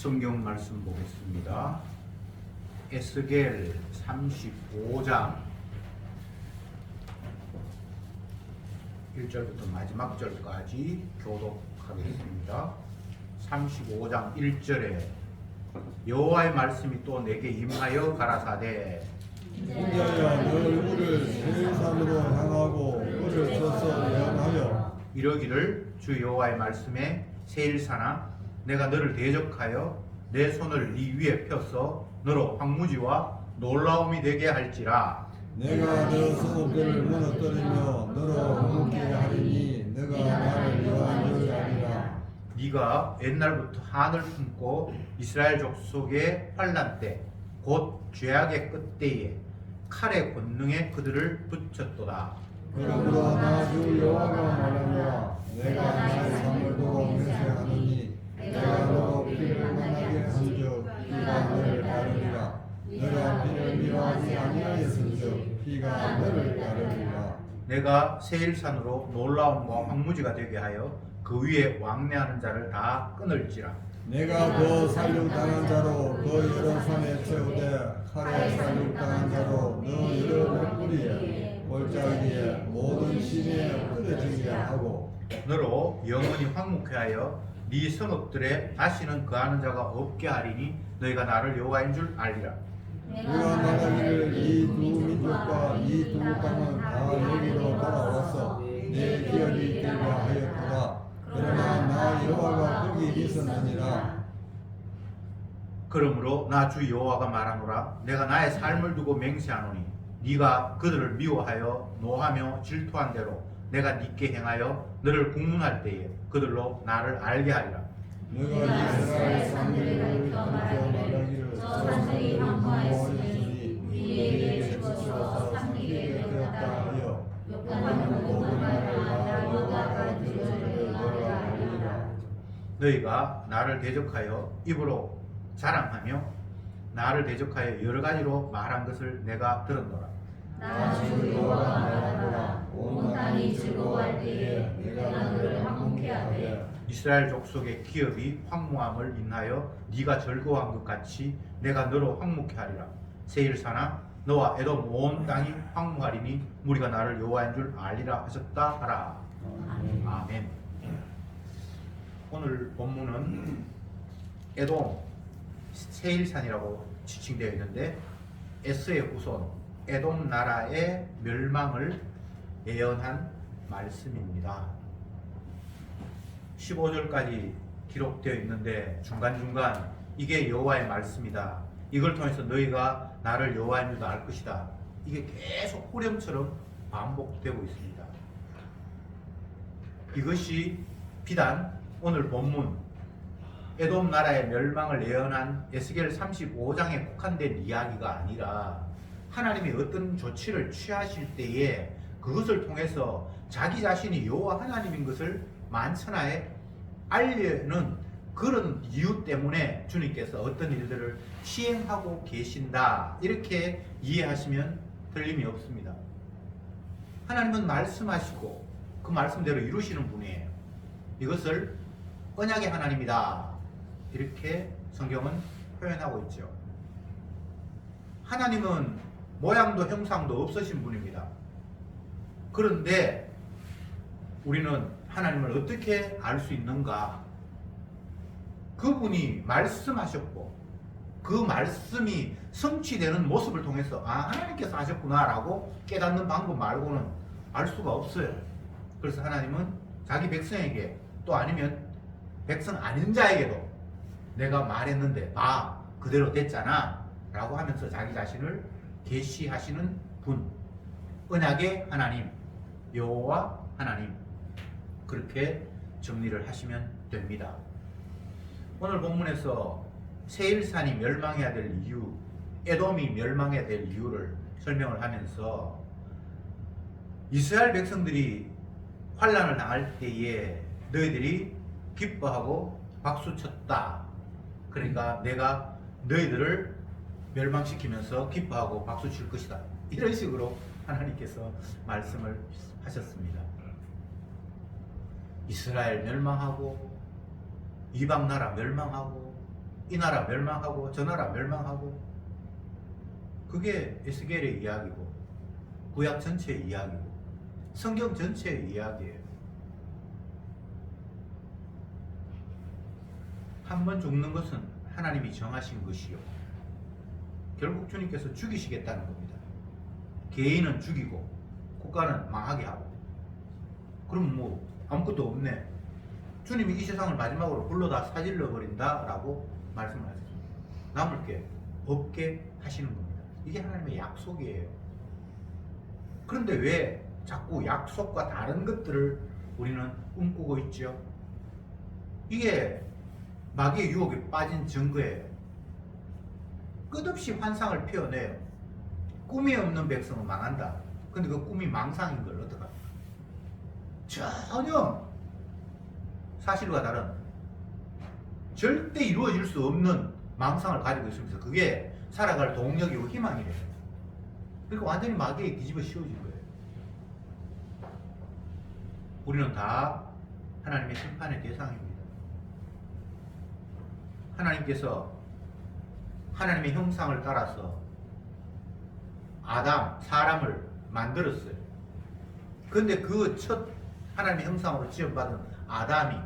성경 말씀 보겠습니다. 에스겔 35장 1절부터 마지막 절까지 교독하겠습니다. 35장 1절에 여호와의 말씀이 또 내게 임하여 가라사대 인자야 너 얼굴을 세일산으로 향하고 뿔을 써서 예언하여 이러기를 주 여호와의 말씀에 세일산아 내가 너를 대적하여 내 손을 네 위에 펴서 너로 황무지와 놀라움이 되게 할지라. 내가 너 성읍들을 무너뜨리며 너로 흥하게 하리니 너가 나를 여호와인 줄 알리라. 네가 옛날부터 한을 품고 이스라엘 족속의 환난 때 곧 죄악의 끝때에 칼의 권능에 그들을 붙였도다. 그러므로 나 주 여호와가 말하노라. 내가 나의 삶을 두고 맹세하노니 내가 너로 피를 만나게 한즉 피가 너를 따르리라. 너가 피를 미워하지 아니하였은즉 피가 너를 따르리라. 내가 세일산으로 놀라움과 황무지가 되게 하여 그 위에 왕래하는 자를 다 끊을지라. 내가 그 살육당한 자로 그 여러 산에 채우되 칼에 살육당한 자로 너 여러 맷뿌리에 골짜기에 모든 시내에 뿌려지게 하고 너로 영원히 황무케 하여 네 성읍들에 다시는 거하는 자가 없게 하리니 너희가 나를 여호와인 줄 알리라. 누가 말하기를 이 두 민족과 이 두 땅은 다 여기로 돌아와서 내 기업이 되게 하였도다. 그러나 나 여호와가 거기 있었느니라. 그러므로 나 주 여호와가 말하노라. 내가 나의 삶을 두고 맹세하노니 네가 그들을 미워하여 노하며 질투한 대로 내가 네게 행하여 너를 국문할 때에 그들로 나를 알게 하리라. 너가 이스라엘 산들을 가르쳐 말하기를 저 산들이 황무하였으니 우리에게 주어서 삼키게 되었다 하여 욕하는 모든 말을 나 여호와가 들으리를 너가 알리라. 너희가 나를 대적하여 입으로 자랑하며 나를 대적하여 여러 가지로 말한 것을 내가 들었노라. 나 주 여호와가 말하노라. 온 땅이 즐거워할 때에 내가 너를 황무케 하되 이스라엘 족속의 기업이 황무함을 인하여 네가 즐거워한 것 같이 내가 너로 황무케 하리라. 세일산아 너와 에돔 온 땅이 황무하리니 무리가 나를 여호와인 줄 알리라 하셨다 하라. 아멘. 오늘 본문은 에돔 세일산이라고 지칭되어 있는데 에스의 후손 에돔 나라의 멸망을 예언한 말씀입니다. 15절까지 기록되어 있는데 중간중간 이게 여호와의 말씀이다. 이걸 통해서 너희가 나를 여호와인 줄 알 것이다. 이게 계속 호령처럼 반복되고 있습니다. 이것이 비단 오늘 본문 에돔 나라의 멸망을 예언한 에스겔 35장에 국한된 이야기가 아니라 하나님이 어떤 조치를 취하실 때에 그것을 통해서 자기 자신이 여호와 하나님인 것을 만천하에 알려는 그런 이유 때문에 주님께서 어떤 일들을 시행하고 계신다. 이렇게 이해하시면 틀림이 없습니다. 하나님은 말씀하시고 그 말씀대로 이루시는 분이에요. 이것을 언약의 하나님이다. 이렇게 성경은 표현하고 있죠. 하나님은 모양도 형상도 없으신 분입니다. 그런데 우리는 하나님을 어떻게 알 수 있는가? 그분이 말씀하셨고 그 말씀이 성취되는 모습을 통해서 하나님께서 하셨구나 라고 깨닫는 방법 말고는 알 수가 없어요. 그래서 하나님은 자기 백성에게 또 아니면 백성 아닌 자에게도 내가 말했는데 그대로 됐잖아 라고 하면서 자기 자신을 계시하시는 분, 언약의 하나님, 여호와 하나님, 그렇게 정리를 하시면 됩니다. 오늘 본문에서 세일산이 멸망해야 될 이유, 에돔이 멸망해야 될 이유를 설명을 하면서 이스라엘 백성들이 환난을 당할 때에 너희들이 기뻐하고 박수쳤다. 그러니까 내가 너희들을 멸망시키면서 기뻐하고 박수칠 것이다. 이런 식으로 하나님께서 말씀을 하셨습니다. 이스라엘 멸망하고 이방 나라 멸망하고 이 나라 멸망하고 저 나라 멸망하고. 그게 에스겔의 이야기고 구약 전체의 이야기고 성경 전체의 이야기예요. 한 번 죽는 것은 하나님이 정하신 것이요, 결국 주님께서 죽이시겠다는 겁니다. 개인은 죽이고 국가는 망하게 하고. 그럼 뭐 아무것도 없네. 주님이 이 세상을 마지막으로 불러다 사질러 버린다 라고 말씀을 하셨습니다. 남을 게 없게 하시는 겁니다. 이게 하나님의 약속이에요. 그런데 왜 자꾸 약속과 다른 것들을 우리는 꿈꾸고 있죠? 이게 마귀의 유혹에 빠진 증거예요. 끝없이 환상을 피워내요. 꿈이 없는 백성은 망한다. 근데 그 꿈이 망상인 걸 어떡합니까? 전혀 사실과 다른 절대 이루어질 수 없는 망상을 가지고 있으면서 그게 살아갈 동력이고 희망이래요. 그러니까 완전히 마귀에 뒤집어 씌워진 거예요. 우리는 다 하나님의 심판의 대상입니다. 하나님께서 하나님의 형상을 따라서 아담, 사람을 만들었어요. 그런데 그 첫 하나님의 형상으로 지음받은 아담이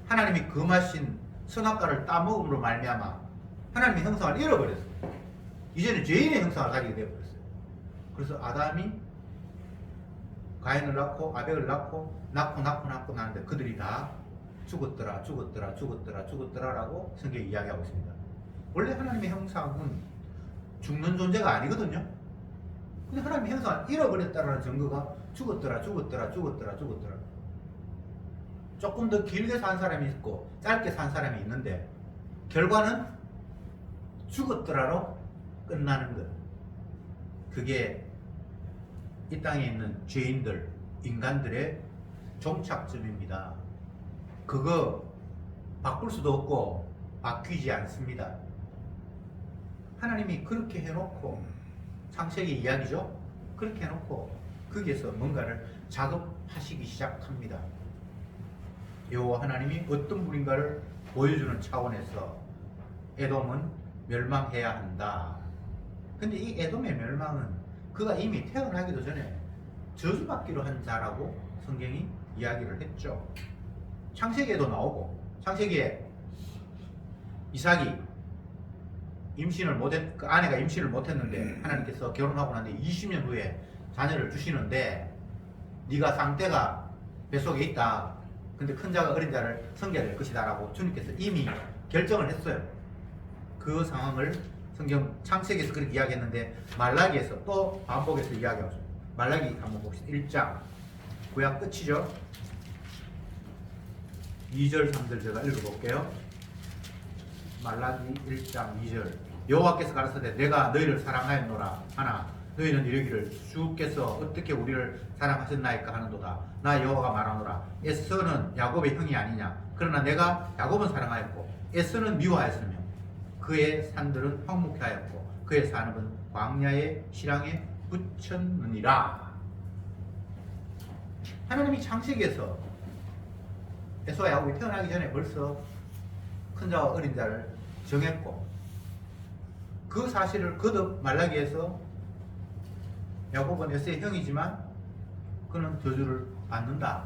하나님이 금하신 선악과를 따먹음으로 말미암아 하나님의 형상을 잃어버렸어요. 이제는 죄인의 형상을 가지게 되어버렸어요. 그래서 아담이 가인을 낳고 아벨을 낳고 낳는데 그들이 다 죽었더라 라고 성경이 이야기하고 있습니다. 원래 하나님의 형상은 죽는 존재가 아니거든요. 근데 하나님의 형상을 잃어버렸다는 증거가 죽었더라. 조금 더 길게 산 사람이 있고 짧게 산 사람이 있는데 결과는 죽었더라로 끝나는 것. 그게 이 땅에 있는 죄인들, 인간들의 종착점입니다. 그거 바꿀 수도 없고 바뀌지 않습니다. 하나님이 그렇게 해놓고, 창세기 이야기죠? 그렇게 해놓고 거기에서 뭔가를 작업하시기 시작합니다. 여호와 하나님이 어떤 분인가를 보여주는 차원에서 에돔은 멸망해야 한다. 근데 이 에돔의 멸망은 그가 이미 태어나기도 전에 저주받기로 한 자라고 성경이 이야기를 했죠. 창세기에도 나오고, 창세기에 이삭이 그 아내가 임신을 못했는데 하나님께서 결혼하고 난 뒤 20년 후에 자녀를 주시는데 네가 상태가 뱃속에 있다. 근데 큰 자가 어린 자를 섬겨야 될 것이다 라고 주님께서 이미 결정을 했어요. 그 상황을 성경 창세기에서 그렇게 이야기했는데 말라기에서 또 반복해서 이야기하고 있습니다. 말라기 한번 봅시다. 1장 구약 끝이죠. 2절 3절 제가 읽어볼게요. 말라기 1장 2절 여호와께서 가라사대 내가 너희를 사랑하였노라 하나 너희는 이르기를 주께서 어떻게 우리를 사랑하셨나이까 하는도다. 나 여호와가 말하노라 에서는 야곱의 형이 아니냐. 그러나 내가 야곱은 사랑하였고 에서는 미워하였으며 그의 산들은 황무케 하였고 그의 산업은 광야의 실황에 붙였느니라. 하나님이 창세기에서 에서와 야곱이 태어나기 전에 벌써 큰 자와 어린 자를 정했고 그 사실을 거듭 말라기에서 야곱은 에서의 형이지만 그는 저주를 받는다.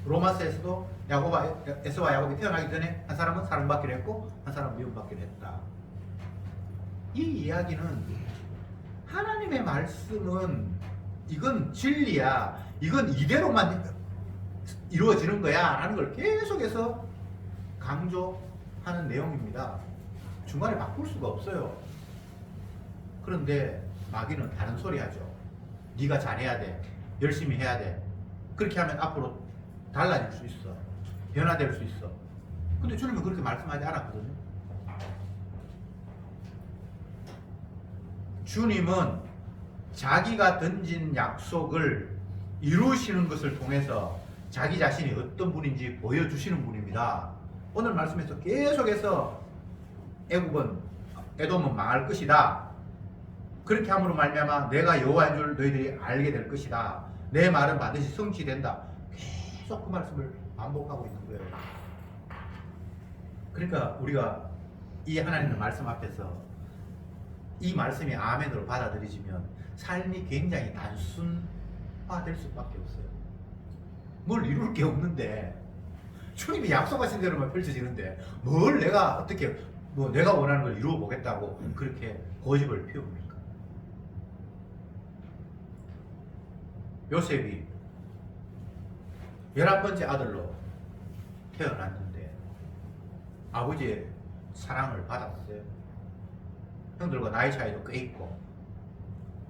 로마서에서도 에서와 야곱이 태어나기 전에 한 사람은 사랑받기로 했고 한 사람은 미움받기로 했다. 이 이야기는 하나님의 말씀은 이건 진리야, 이건 이대로만 이루어지는 거야 라는 걸 계속해서 강조하는 내용입니다. 중간에 바꿀 수가 없어요. 그런데 마귀는 다른 소리 하죠. 네가 잘해야 돼, 열심히 해야 돼. 그렇게 하면 앞으로 달라질 수 있어, 변화될 수 있어. 근데 주님은 그렇게 말씀하지 않았거든요. 주님은 자기가 던진 약속을 이루시는 것을 통해서 자기 자신이 어떤 분인지 보여주시는 분입니다. 오늘 말씀에서 계속해서 에돔은 망할 것이다. 그렇게 함으로 말미암아 내가 여호와인 줄 너희들이 알게 될 것이다. 내 말은 반드시 성취된다. 계속 그 말씀을 반복하고 있는 거예요. 그러니까 우리가 이 하나님의 말씀 앞에서 이 말씀이 아멘으로 받아들여지면 삶이 굉장히 단순화될 수밖에 없어요. 뭘 이룰 게 없는데 주님이 약속하신 대로만 펼쳐지는데 뭘 내가 어떻게 뭐 내가 원하는 걸 이루어 보겠다고 그렇게 고집을 피웁니까? 요셉이 11번째 아들로 태어났는데 아버지의 사랑을 받았어요. 형들과 나이 차이도 꽤 있고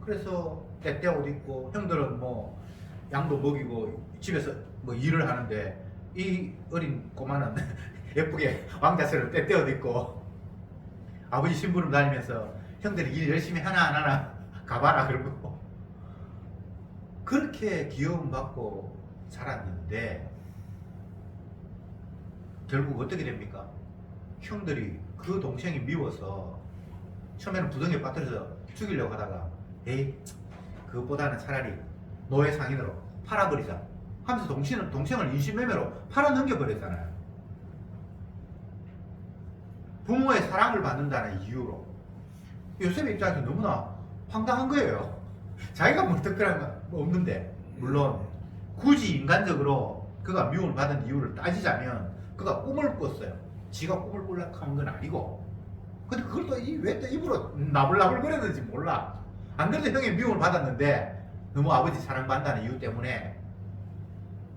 그래서 때때 옷 입고 형들은 뭐 양도 먹이고 집에서 뭐 일을 하는데 이 어린 꼬마는 예쁘게 왕자스러운 때때 옷 입고 아버지 심부름 다니면서 형들이 일 열심히 하나 안 하나 가봐라 그러고 그렇게 귀여움 받고 살았는데 결국 어떻게 됩니까? 형들이 그 동생이 미워서 처음에는 부정에 빠뜨려서 죽이려고 하다가 에이 그것보다는 차라리 노예 상인으로 팔아버리자 하면서 동생을 인신매매로 팔아넘겨버렸잖아요. 부모의 사랑을 받는다는 이유로 요셉의 입장에서 너무나 황당한 거예요. 자기가 뭐 특별한 거 없는데 물론 굳이 인간적으로 그가 미움을 받은 이유를 따지자면 그가 꿈을 꿨어요. 지가 꿈을 꾸려고 한 건 아니고 근데 그걸 또 왜 또 입으로 나불나불 거렸는지 몰라. 안 그래도 형이 미움을 받았는데 너무 아버지 사랑받는다는 이유 때문에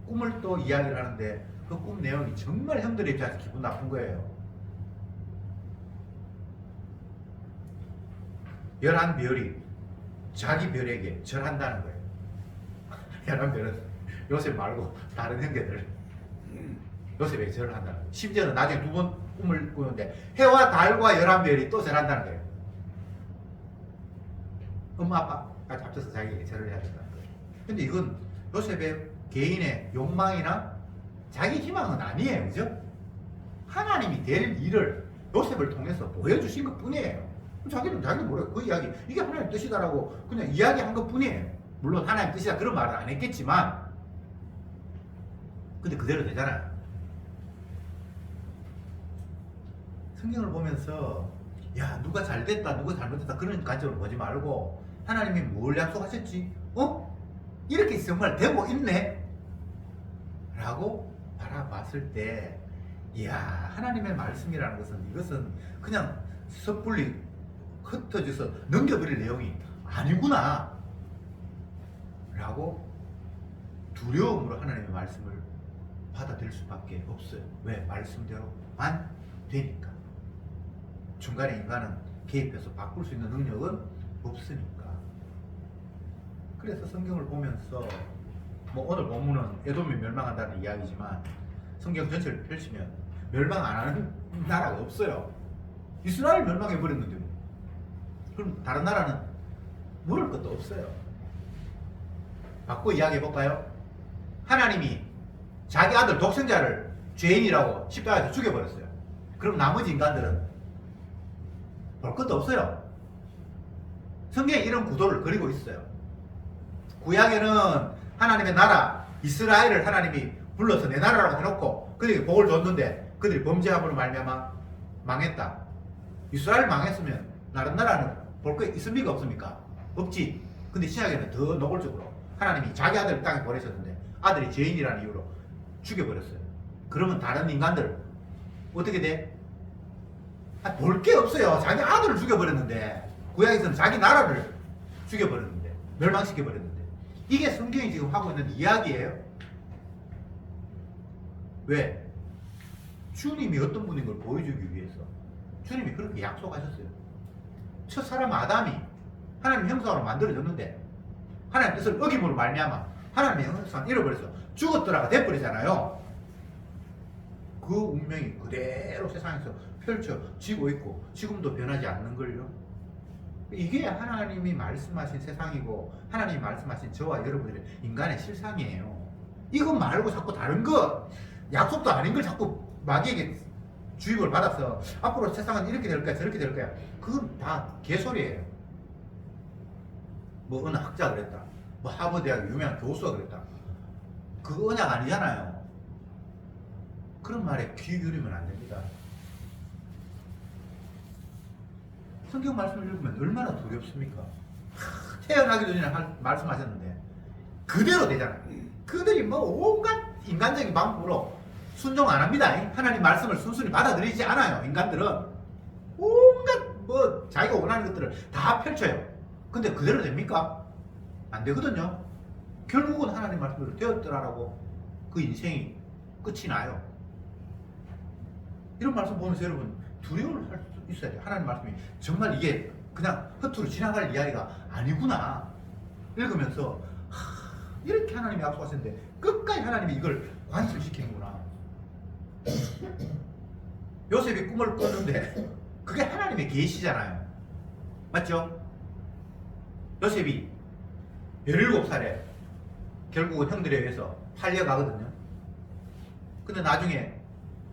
꿈을 또 이야기를 하는데 그 꿈 내용이 정말 형들의 입장에서 기분 나쁜 거예요. 11별이 자기 별에게 절한다는 거예요. 11별은 요셉 말고 다른 형제들 요셉에게 절을 한다는 거예요. 심지어는 나중에 2번 꿈을 꾸는데 해와 달과 11별이 또 절한다는 거예요. 엄마 아빠까지 합쳐서 자기에게 절을 해야 된다는 거예요. 근데 이건 요셉의 개인의 욕망이나 자기 희망은 아니에요. 그죠? 하나님이 될 일을 요셉을 통해서 보여주신 것 뿐이에요. 자기는 뭐래 그 이야기 이게 하나님 뜻이다라고 그냥 이야기한 것 뿐이에요. 물론 하나님 뜻이다 그런 말은 안 했겠지만 근데 그대로 되잖아요. 성경을 보면서 야 누가 잘됐다 누가 잘못됐다 그런 관점으로 보지 말고 하나님이 뭘 약속하셨지? 이렇게 정말 되고 있네? 라고 바라봤을 때 이야 하나님의 말씀이라는 것은 이것은 그냥 섣불리 흩어져서 넘겨버릴 내용이 아니구나 라고 두려움으로 하나님의 말씀을 받아들일 수밖에 없어요. 왜? 말씀대로만 되니까. 중간에 인간은 개입해서 바꿀 수 있는 능력은 없으니까. 그래서 성경을 보면서 뭐 오늘 본문은 에돔이 멸망한다는 이야기지만 성경 전체를 펼치면 멸망 안 하는 나라가 없어요. 이스라엘 멸망해버렸는데 뭐. 그럼 다른 나라는 물을 것도 없어요. 바꿔 이야기해볼까요? 하나님이 자기 아들 독생자를 죄인이라고 십자가에서 죽여버렸어요. 그럼 나머지 인간들은 볼 것도 없어요. 성경에 이런 구도를 그리고 있어요. 구약에는 하나님의 나라 이스라엘을 하나님이 불러서 내 나라라고 해놓고 그들에게 복을 줬는데 그들이 범죄함으로 말미암아 망했다. 이스라엘 망했으면 다른 나라는 볼 거 있습니까 없습니까? 없지. 근데 신약에는 더 노골적으로 하나님이 자기 아들을 땅에 보내셨는데 아들이 죄인이라는 이유로 죽여버렸어요. 그러면 다른 인간들 어떻게 돼? 볼 게 없어요. 자기 아들을 죽여버렸는데 구약에서는 자기 나라를 죽여버렸는데 멸망시켜버렸는데 이게 성경이 지금 하고 있는 이야기예요. 왜? 주님이 어떤 분인 걸 보여주기 위해서 주님이 그렇게 약속하셨어요. 첫 사람 아담이 하나님 형상으로 만들어졌는데 하나님 뜻을 어김으로 말미암아 하나님의 형상을 잃어버려서 죽었더라가 돼버리잖아요. 그 운명이 그대로 세상에서 펼쳐지고 있고 지금도 변하지 않는걸요. 이게 하나님이 말씀하신 세상이고 하나님이 말씀하신 저와 여러분들의 인간의 실상이에요. 이거 말고 자꾸 다른 거 약속도 아닌 걸 자꾸 마귀에게 주입을 받아서 앞으로 세상은 이렇게 될 거야 저렇게 될 거야 그건 다 개소리예요. 뭐 어느 학자가 그랬다. 뭐 하버드대학 유명한 교수가 그랬다. 그거 언약 아니잖아요. 그런 말에 귀 기울이면 안 됩니다. 성경 말씀을 읽으면 얼마나 두렵습니까? 태어나기 전에 말씀하셨는데 그대로 되잖아요. 그들이 뭐 온갖 인간적인 방법으로 순종 안 합니다. 하나님 말씀을 순순히 받아들이지 않아요. 인간들은 온갖 뭐 자기가 원하는 것들을 다 펼쳐요. 근데 그대로 됩니까? 안 되거든요. 결국은 하나님 말씀대로 되었더라라고 그 인생이 끝이 나요. 이런 말씀 보면서 여러분 두려움을 할 수 있어야 돼요. 하나님 말씀이 정말 이게 그냥 허투루 지나갈 이야기가 아니구나. 읽으면서 이렇게 하나님이 약속하셨는데 끝까지 하나님이 이걸 관철시키는구나. 요셉이 꿈을 꿨는데 그게 하나님의 계시잖아요. 맞죠? 요셉이 17살에 결국은 형들에 의해서 팔려가거든요. 근데 나중에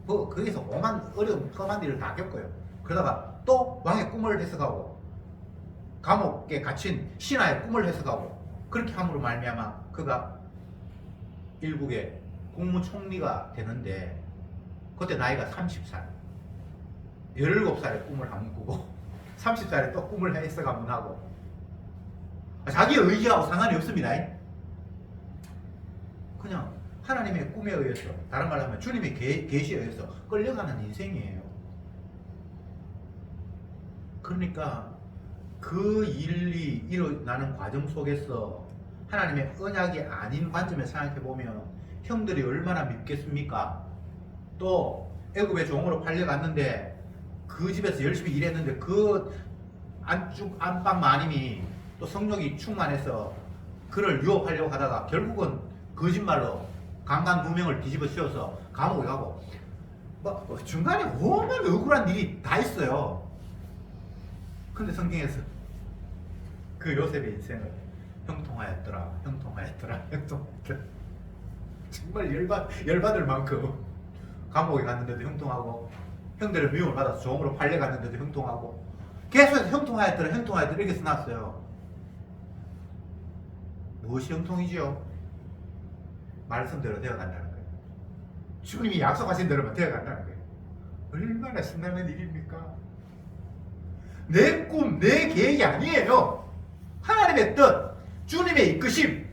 뭐 거기서 오만 어려운 험한 일을 다 겪어요. 그러다가 또 왕의 꿈을 해석하고 감옥에 갇힌 신하의 꿈을 해석하고 그렇게 함으로 말미암아 그가 일국의 국무총리가 되는데 그때 나이가 30살 17살에 꿈을 한번 꾸고 30살에 또 꿈을 해석 한번 하고 자기의 의지하고 상관이 없습니다. 그냥 하나님의 꿈에 의해서 다른 말로 하면 주님의 계시에 의해서 끌려가는 인생이에요. 그러니까 그 일이 일어나는 과정 속에서 하나님의 언약이 아닌 관점에 생각해 보면 형들이 얼마나 밉겠습니까? 또 애굽의 종으로 팔려갔는데 그 집에서 열심히 일했는데 그 안방 마님이 또 성령이 충만해서 그를 유혹하려고 하다가 결국은 거짓말로 강간무명을 뒤집어 씌워서 감옥에 가고 뭐 중간에 오만 억울한 일이 다 있어요. 근데 성경에서 그 요셉의 인생을 형통하였더라 정말 열받을 만큼 감옥에 갔는데도 형통하고 형들의 미움을 받아서 종으로 팔려갔는데도 형통하고 계속해서 형통하였더라 이렇게 써놨어요. 무엇이 형통이지요? 말씀대로 되어간다는 거예요. 주님이 약속하신 대로만 되어간다는 거예요. 얼마나 신나는 일입니까? 내 꿈, 내 계획이 아니에요. 하나님의 뜻, 주님의 이끄심,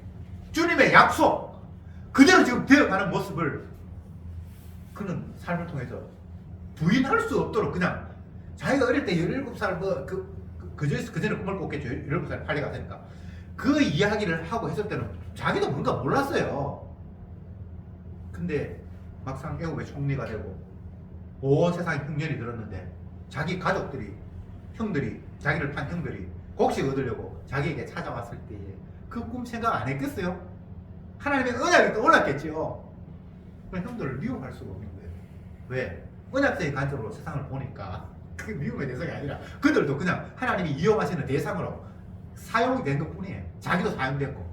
주님의 약속 그대로 지금 되어가는 모습을 그는 삶을 통해서 부인할 수 없도록 그냥 자기가 어릴 때 17살 그전에 꿈을 꿨겠죠. 17살 팔려갔으니까 그 이야기를 하고 했을 때는 자기도 뭔가 몰랐어요. 근데 막상 애굽의 총리가 되고 온 세상에 흉년이 들었는데 자기 가족들이 형들이 자기를 판 형들이 곡식 얻으려고 자기에게 찾아왔을 때에 그 꿈 생각 안 했겠어요? 하나님의 언약이 떠올랐겠지요. 그럼 형들을 미워할 수가 없는 거예요. 왜? 언약적인 관점으로 세상을 보니까 그게 미움의 대상이 아니라 그들도 그냥 하나님이 이용하시는 대상으로 사용이 된 것 뿐이에요. 자기도 사용됐고.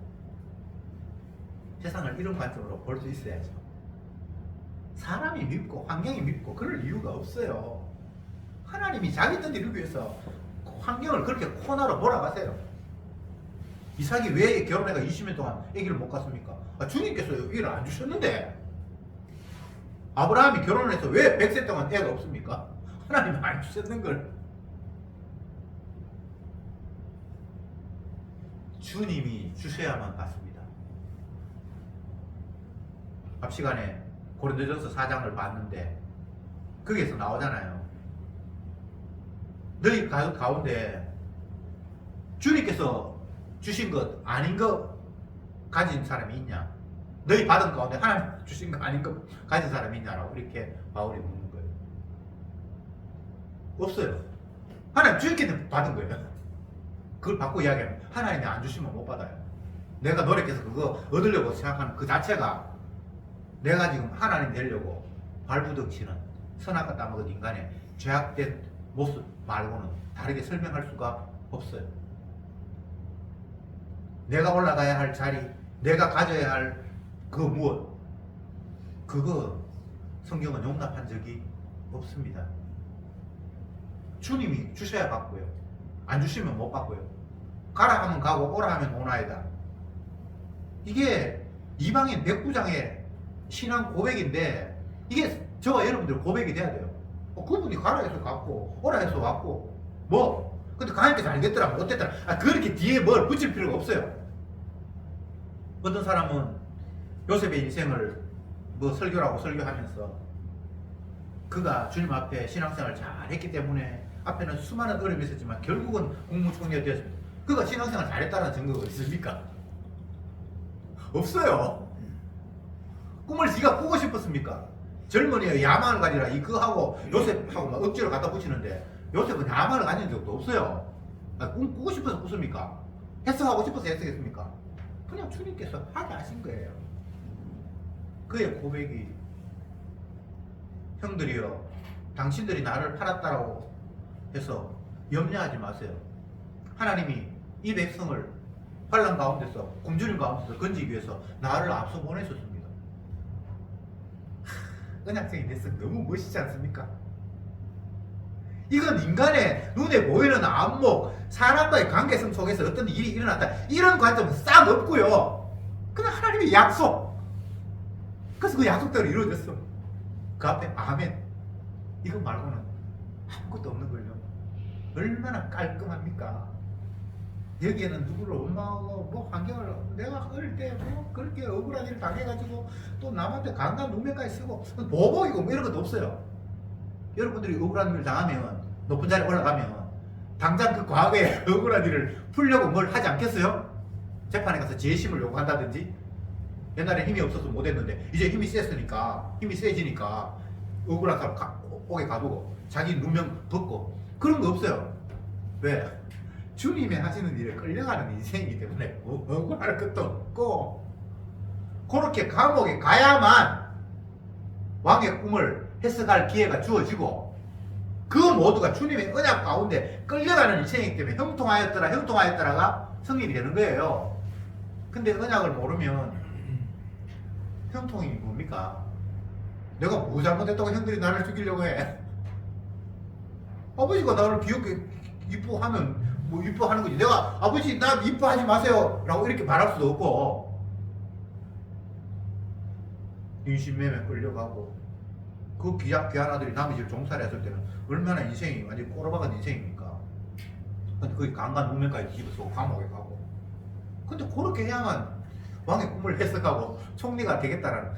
세상을 이런 관점으로 볼 수 있어야죠. 사람이 밉고 환경이 밉고 그럴 이유가 없어요. 하나님이 자기 뜻 이루기 위해서 환경을 그렇게 코너로 몰아가세요. 이삭이 왜 결혼해가 20년 동안 아기를 못 갖습니까? 주님께서 아기를 안 주셨는데. 아브라함이 결혼을 해서 왜 100세 동안 애가 없습니까? 하나님이 안 주셨는 걸. 주님이 주셔야만 받습니다. 앞 시간에 고린도전서 4장을 봤는데 거기에서 나오잖아요. 너희 가운데 주님께서 주신 것 아닌 것 가진 사람이 있냐? 너희 받은 가운데 하나님 주신 거 아닌 것 가진 사람이 있냐라고 이렇게 바울이 묻는 거예요. 없어요. 하나님 주님께 받은 거예요. 그걸 받고 이야기하면 하나님이 안 주시면 못 받아요. 내가 노력해서 그거 얻으려고 생각하는 그 자체가 내가 지금 하나님 되려고 발부둥치는 선악과 따먹은 인간의 죄악된 모습 말고는 다르게 설명할 수가 없어요. 내가 올라가야 할 자리, 내가 가져야 할 그 무엇, 그거 성경은 용납한 적이 없습니다. 주님이 주셔야 받고요. 안 주시면 못 받고요. 가라 하면 가고 오라 하면 오나이다. 이게 이방인 백부장의 신앙 고백인데 이게 저와 여러분들 고백이 돼야 돼요. 그분이 가라 해서 갔고 오라 해서 왔고 뭐 근데 가니까 잘 됐더라 못됐더라 그렇게 뒤에 뭘 붙일 필요가 없어요. 어떤 사람은 요셉의 인생을 뭐 설교라고 설교하면서 그가 주님 앞에 신앙생활을 잘 했기 때문에 앞에는 수많은 어려움이 있었지만 결국은 국무총리가 되었습니다. 그가 신앙생활 잘했다는 증거가 있습니까? 없어요. 꿈을 지가 꾸고 싶었습니까? 젊은이의 야망을 가지라 그하고 요셉하고 막 억지로 갖다 붙이는데 요셉은 야망을 가진 적도 없어요. 꿈 꾸고 싶어서 꿨습니까? 해석하고 싶어서 해석했습니까? 그냥 주님께서 하게 하신 거예요. 그의 고백이 형들이여 당신들이 나를 팔았다라고 해서 염려하지 마세요. 하나님이 이 백성을 환난 가운데서 굶주림 가운데서 건지기 위해서 나를 앞서 보내셨습니다. 은약적인 냈으면 너무 멋있지 않습니까? 이건 인간의 눈에 보이는 안목, 사람과의 관계성 속에서 어떤 일이 일어났다 이런 관점은 싹 없고요. 그냥 하나님의 약속. 그래서 그 약속대로 이루어졌어. 그 앞에 아멘 이거 말고는 아무것도 없는 걸요. 얼마나 깔끔합니까? 여기에는 누구를 원망하고 뭐 환경을 내가 어릴 때 뭐 그렇게 억울한 일을 당해가지고 또 남한테 강간 누명까지 쓰고 보복이고 뭐 이런 것도 없어요. 여러분들이 억울한 일을 당하면 높은 자리에 올라가면 당장 그 과거의 억울한 일을 풀려고 뭘 하지 않겠어요? 재판에 가서 재심을 요구한다든지 옛날에 힘이 없어서 못했는데 이제 힘이 셌으니까 힘이 세지니까 억울한 사람 옥에 가두고 자기 누명 벗고 그런 거 없어요. 왜? 주님이 하시는 일에 끌려가는 인생이기 때문에 억울할 것도 없고 그렇게 감옥에 가야만 왕의 꿈을 해석할 기회가 주어지고 그 모두가 주님의 언약 가운데 끌려가는 인생이기 때문에 형통하였더라가 성립이 되는 거예요. 근데 언약을 모르면 형통이 뭡니까? 내가 뭐 잘못했다고 형들이 나를 죽이려고 해? 아버지가 나를 귀엽게 이뻐하면 뭐 이뻐하는 거지. 내가 아버지 나 이뻐하지 마세요 라고 이렇게 말할 수도 없고 인신매매 끌려가고 그 귀한 아들이 남의 집 종살이 했을 때는 얼마나 인생이 완전히 꼬라박은 인생입니까? 근데 거기 강간 누명까지 집어쓰고 감옥에 가고 근데 그렇게 해야만 왕의 꿈을 해석하고 총리가 되겠다라는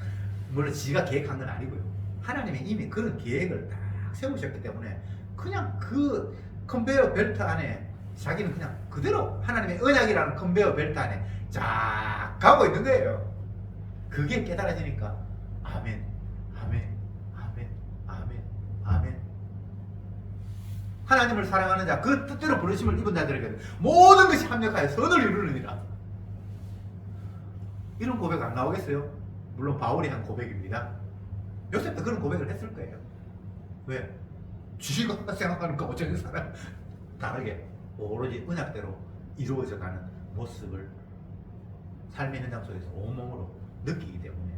물론 지가 계획한 건 아니고요. 하나님이 이미 그런 계획을 딱 세우셨기 때문에 그냥 그 컨베이어 벨트 안에 자기는 그냥 그대로 하나님의 언약이라는 컨베이어 벨트 안에 쫙 가고 있는 거예요. 그게 깨달아지니까 아멘, 아멘, 아멘, 아멘, 아멘. 하나님을 사랑하는 자, 그 뜻대로 부르심을 입은 자들에게는 모든 것이 합력하여 선을 이루느니라. 이런 고백 안 나오겠어요? 물론 바울이 한 고백입니다. 요셉도 그런 고백을 했을 거예요. 왜? 지가 생각하니까 어쩌는 사람 다르게 오로지 언약대로 이루어져가는 모습을 삶의 현장 속에서 온몸으로 느끼기 때문에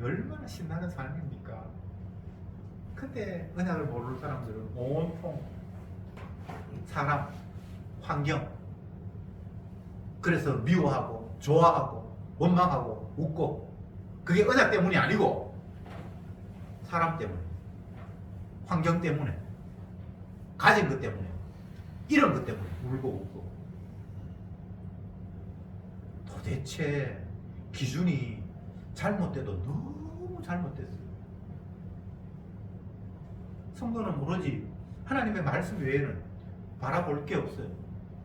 얼마나 신나는 삶입니까? 근데 언약을 모르는 사람들은 온통 사람, 환경 그래서 미워하고 좋아하고 원망하고 웃고 그게 언약 때문이 아니고 사람 때문에 환경 때문에 가진 것 때문에 이런 것 때문에 울고 웃고 도대체 기준이 잘못돼도 너무 잘못됐어요. 성도는 오로지 하나님의 말씀 외에는 바라볼 게 없어요.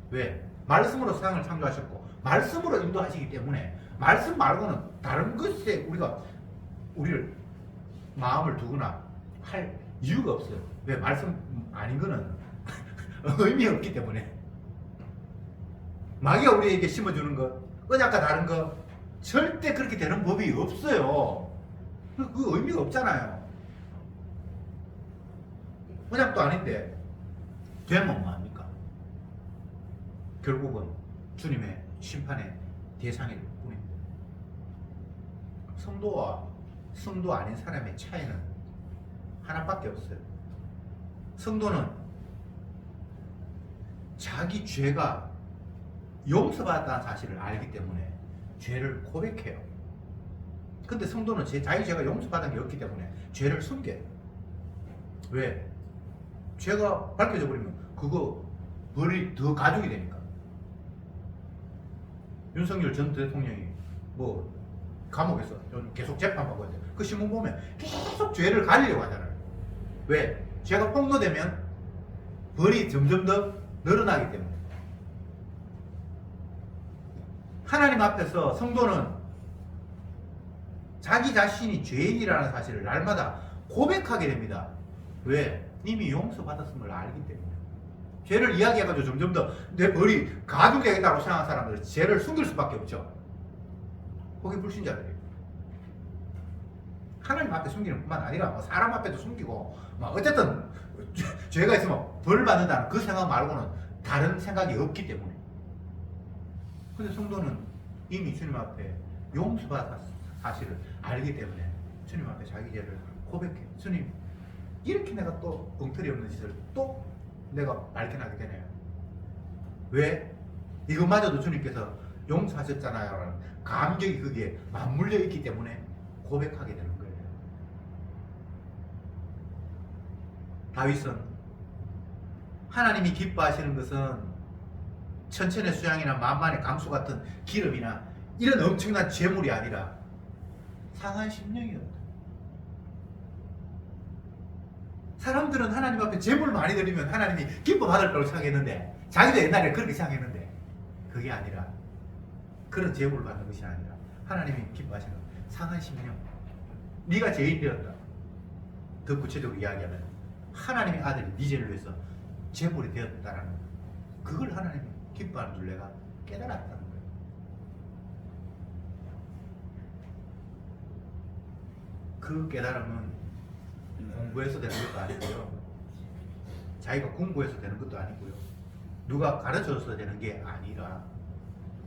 왜? 말씀으로 세상을 창조하셨고 말씀으로 인도하시기 때문에 말씀 말고는 다른 것에 우리를 마음을 두거나 할 이유가 없어요. 왜? 말씀 아닌 거는 의미 없기 때문에. 마귀가 우리에게 심어주는 것, 언약과 다른 것 절대 그렇게 되는 법이 없어요. 그 의미가 없잖아요. 언약도 아닌데 되면 뭐합니까? 결국은 주님의 심판의 대상일 뿐입니다. 성도와 성도 아닌 사람의 차이는 하나밖에 없어요. 성도는 자기 죄가 용서받았다는 사실을 알기 때문에 죄를 고백해요. 근데 성도는 자기 죄가 용서받은 게 없기 때문에 죄를 숨겨요. 왜? 죄가 밝혀져 버리면 그거 벌이 더 가중이 되니까. 윤석열 전 대통령이 뭐 감옥에서 계속 재판받고 있는데 그 신문 보면 계속 죄를 가리려고 하잖아요. 왜? 죄가 폭로되면 벌이 점점 더 늘어나기 때문에. 하나님 앞에서 성도는 자기 자신이 죄인이라는 사실을 날마다 고백하게 됩니다. 왜? 이미 용서받았음을 알기 때문에. 죄를 이야기해가지고 점점 더 내 벌이 가중되겠다고 생각하는 사람들은 죄를 숨길 수밖에 없죠. 거기 불신자들이에요. 하나님 앞에 숨기는 뿐만 아니라 뭐 사람 앞에도 숨기고 막 어쨌든 죄가 있으면 벌 받는다는 그 생각 말고는 다른 생각이 없기 때문에. 근데 성도는 이미 주님 앞에 용서받았 사실을 알기 때문에 주님 앞에 자기 죄를 고백해. 주님, 이렇게 내가 또 엉터리 없는 짓을 또 내가 발견하게 되네요. 왜? 이것마저도 주님께서 용서하셨잖아요 라는 감격이 거기에 맞물려 있기 때문에 고백하게 되는 거예요. 다윗은 하나님이 기뻐하시는 것은 천천의 수양이나 만만의 강수 같은 기름이나 이런 엄청난 재물이 아니라 상한 심령이었다. 사람들은 하나님 앞에 재물을 많이 드리면 하나님이 기뻐 받을 거라고 생각했는데, 자기도 옛날에 그렇게 생각했는데, 그게 아니라 그런 재물을 받는 것이 아니라 하나님이 기뻐하시는 상한 심령. 네가 죄인 되었다. 더 구체적으로 이야기하면 하나님의 아들이 네 죄를 위해서 재물이 되었다라는, 그걸 하나님이 기뻐하는 줄 내가 깨달았다는 거예요. 그 깨달음은 공부해서 되는 것도 아니고요, 자기가 공부해서 되는 것도 아니고요, 누가 가르쳐줘서 되는 게 아니라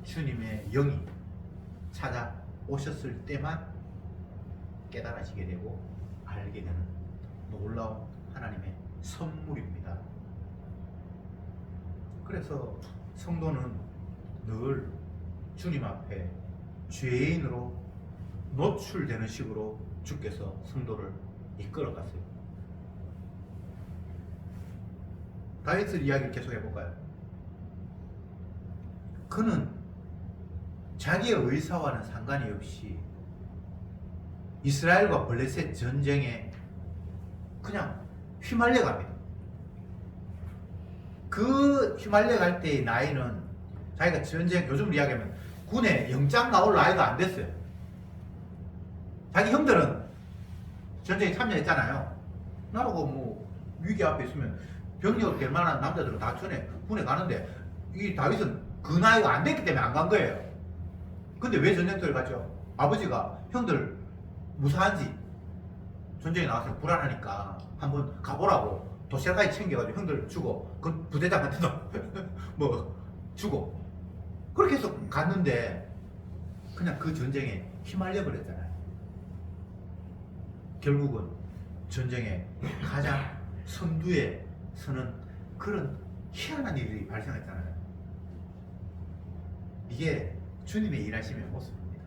주님의 영이 찾아오셨을 때만 깨달아지게 되고 알게 되는 놀라운 하나님의 선물입니다. 그래서 성도는 늘 주님 앞에 죄인으로 노출되는 식으로 주께서 성도를 이끌어갔어요. 다윗의 이야기를 계속 해볼까요? 그는 자기의 의사와는 상관이 없이 이스라엘과 블레셋 전쟁에 그냥 휘말려 갑니다. 그 휘말려 갈 때의 나이는 자기가 전쟁, 요즘으로 이야기하면 군에 영장 나올 나이가 안 됐어요. 자기 형들은 전쟁에 참여했잖아요. 나라고 뭐 위기 앞에 있으면 병력 될 만한 남자들은 다 군에 가는데, 이 다윗은 그 나이가 안 됐기 때문에 안 간 거예요. 근데 왜 전쟁터를 갔죠? 아버지가 형들 무사한지 전쟁에 나와서 불안하니까 한번 가보라고 도시락까지 챙겨가지고 형들 주고, 그 부대장한테도 뭐 주고, 그렇게 해서 갔는데 그냥 그 전쟁에 휘말려 버렸잖아요. 결국은 전쟁에 가장 선두에 서는 그런 희한한 일이 발생했잖아요. 이게 주님의 일하심의 모습입니다.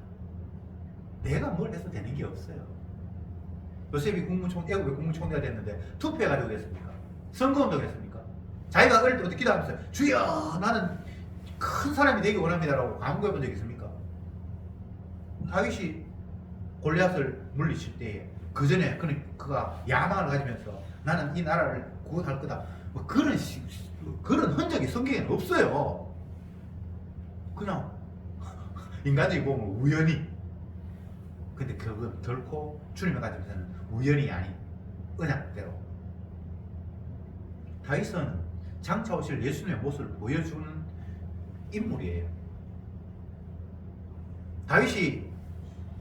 내가 뭘 해서 되는 게 없어요. 요셉이 애국의 국무총리가 됐는데 투표해가지고 됐습니까? 선거운동 했습니까? 자기가 어릴 때부터 기도하면서 주여 나는 큰 사람이 되기 원합니다라고 간구해본 적 있습니까? 다윗이 골리앗을 물리칠 때에 그 전에 그가 야망을 가지면서 나는 이 나라를 구원할 거다, 뭐 그런 흔적이 성경에는 없어요. 그냥 인간적인 보면 우연히. 근데 그건 결코 주님을 가지고서는 우연이 아닌 언약대로. 다윗은 장차 오실 예수님의 모습을 보여주는 인물이에요. 다윗이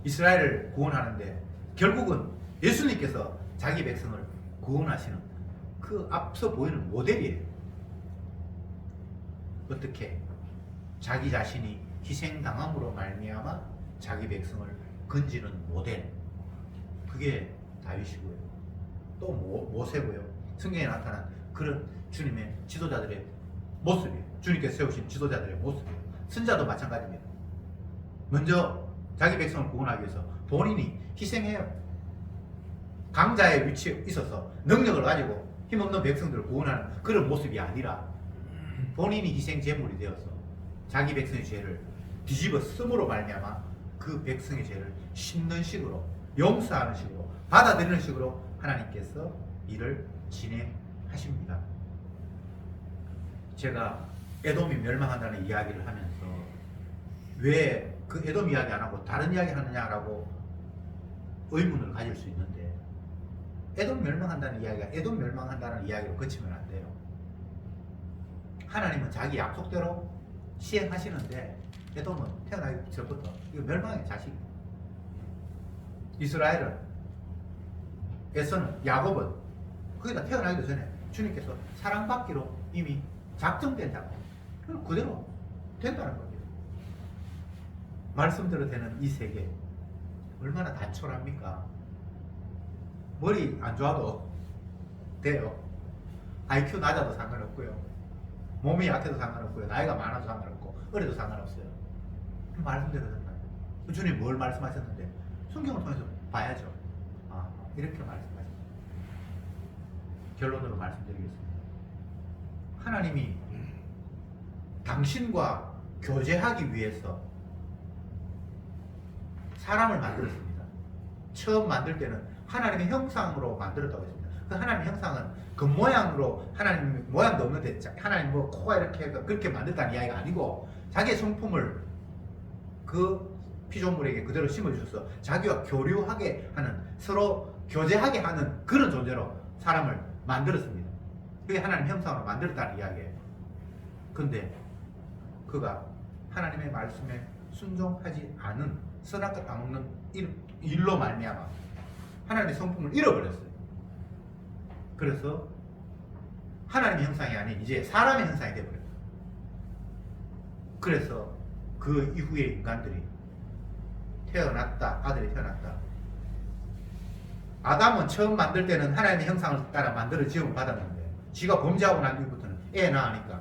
이스라엘을 구원하는데 결국은 예수님께서 자기 백성을 구원하시는 그 앞서 보이는 모델이에요. 어떻게? 자기 자신이 희생당함으로 말미암아 자기 백성을 건지는 모델. 그게 다윗이고요. 또 모세고요. 성경에 나타난 그런 주님의 지도자들의 모습이에요. 주님께서 세우신 지도자들의 모습이에요. 선자도 마찬가지입니다. 먼저 자기 백성을 구원하기 위해서 본인이 희생해요. 강자의 위치에 있어서 능력을 가지고 힘없는 백성들을 구원하는 그런 모습이 아니라 본인이 희생 제물이 되어서 자기 백성의 죄를 뒤집어 쓰므로 말미암아 그 백성의 죄를 씻는 식으로, 용서하는 식으로, 받아들이는 식으로 하나님께서 일을 진행하십니다. 제가 에돔이 멸망한다는 이야기를 하면서 왜 그 에돔 이야기 안 하고 다른 이야기 하느냐라고 의문을 가질 수 있는데, 에돔 멸망한다는 이야기가 에돔 멸망한다는 이야기로 그치면 안 돼요. 하나님은 자기 약속대로 시행하시는데 에돔은 태어나기 전부터 이거 멸망의 자식이에요. 이스라엘은, 에서는, 야곱은 거기다 태어나기도 전에 주님께서 사랑받기로 이미 작정된 자고 그대로 된다는 거예요. 말씀대로 되는 이 세계 얼마나 단촐합니까? 머리 안 좋아도 돼요. IQ 낮아도 상관없고요. 몸이 약해도 상관없고요. 나이가 많아도 상관없고 어려도 상관없어요. 말씀대로 된다. 주님 뭘 말씀하셨는데 성경을 통해서 봐야죠. 아, 이렇게 말씀하셨습니다. 결론으로 말씀드리겠습니다. 하나님이 당신과 교제하기 위해서 사람을 만들었습니다. 처음 만들 때는 하나님의 형상으로 만들었다고 했습니다. 그 하나님의 형상은 그 모양으로, 하나님 모양도 없는데 하나님 뭐 코가 이렇게 그렇게 만들었다는 이야기가 아니고 자기의 성품을 그 피조물에게 그대로 심어주셔서 자기와 교류하게 하는, 서로 교제하게 하는 그런 존재로 사람을 만들었습니다. 그게 하나님 형상으로 만들었다는 이야기예요. 근데 그가 하나님의 말씀에 순종하지 않은, 선악과 따먹는 일로 말미암아 하나님의 성품을 잃어버렸어요. 그래서 하나님의 형상이 아닌 이제 사람의 형상이 되어버렸어요. 그래서 그 이후에 인간들이 태어났다, 아들이 태어났다. 아담은 처음 만들 때는 하나님의 형상을 따라 만들어 지음을 받았는데 지가 범죄하고 난 이후부터는 애 낳으니까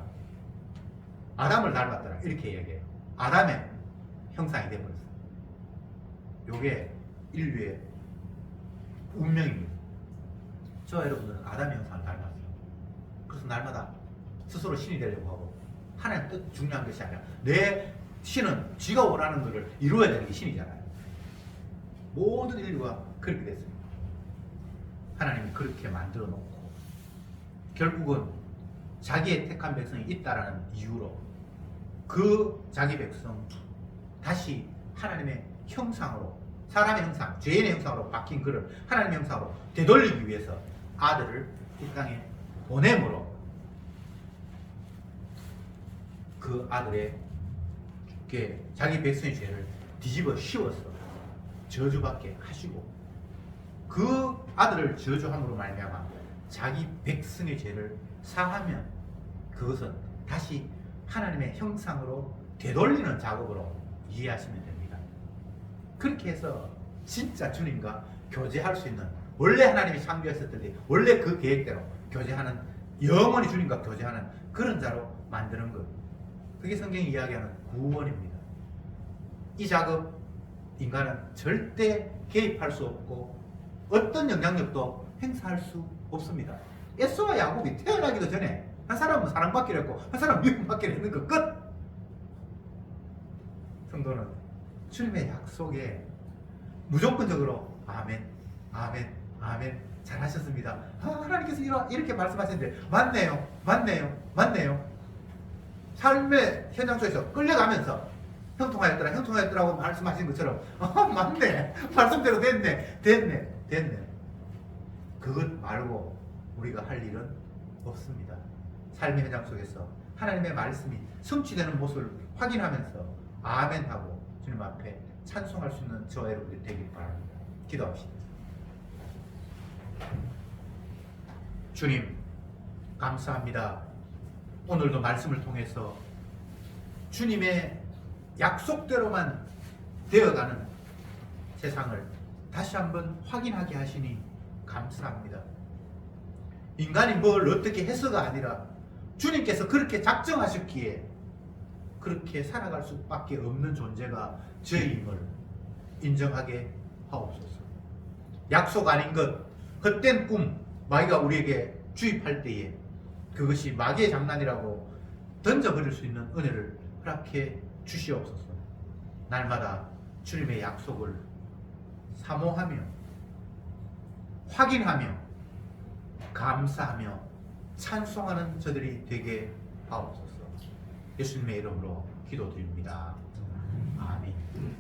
아담을 닮았더라 이렇게 이야기해요. 아담의 형상이 되어버렸어요. 요게 인류의 운명입니다. 저와 여러분들은 아담의 형상을 닮았어요. 그래서 날마다 스스로 신이 되려고 하고, 하나님 뜻 중요한 것이 아니라 내 신은 지가 원하는 것을 이루어야 되는 게 신이잖아요. 모든 인류가 그렇게 됐습니다. 하나님이 그렇게 만들어 놓고 결국은 자기의 택한 백성이 있다라는 이유로 그 자기 백성 다시 하나님의 형상으로, 사람의 형상, 죄인의 형상으로 바뀐 그를 하나님의 형상으로 되돌리기 위해서 아들을 이 땅에 보냄으로 그 아들의 자기 백성의 죄를 뒤집어 씌워서 저주받게 하시고, 그 아들을 저주함으로 말미암아 자기 백성의 죄를 사하면 그것은 다시 하나님의 형상으로 되돌리는 작업으로 이해하시면 됩니다. 그렇게 해서 진짜 주님과 교제할 수 있는, 원래 하나님이 창조했을 때 원래 그 계획대로 교제하는, 영원히 주님과 교제하는 그런 자로 만드는 것, 그게 성경이 이야기하는 구원입니다. 이 작업 인간은 절대 개입할 수 없고 어떤 영향력도 행사할 수 없습니다. 에서와 야곱이 태어나기도 전에 한 사람은 사랑받기로 했고 한 사람은 미움받기로 했는 것 끝! 성도는 주님의 약속에 무조건적으로 아멘, 아멘, 아멘, 잘하셨습니다. 하나님께서 이렇게 말씀하시는데 맞네요, 맞네요, 맞네요. 삶의 현장 속에서 끌려가면서 형통하였더라, 형통하였더라고 말씀하신 것처럼 맞네, 말씀대로 됐네. 그것 말고 우리가 할 일은 없습니다. 삶의 현장 속에서 하나님의 말씀이 성취되는 모습을 확인하면서 아멘하고 주님 앞에 찬송할 수 있는 저와 여러분들이 되길 바랍니다. 기도합시다. 주님 감사합니다. 오늘도 말씀을 통해서 주님의 약속대로만 되어가는 세상을 다시 한번 확인하게 하시니 감사합니다. 인간이 뭘 어떻게 해서가 아니라 주님께서 그렇게 작정하셨기에 그렇게 살아갈 수밖에 없는 존재가 저희임을 인정하게 하옵소서. 약속 아닌 것, 헛된 꿈, 마귀가 우리에게 주입할 때에 그것이 마귀의 장난이라고 던져버릴 수 있는 은혜를 허락해 주시옵소서. 날마다 주님의 약속을 사모하며 확인하며 감사하며 찬송하는 저들이 되게 하옵소서. 예수님의 이름으로 기도드립니다. 아멘.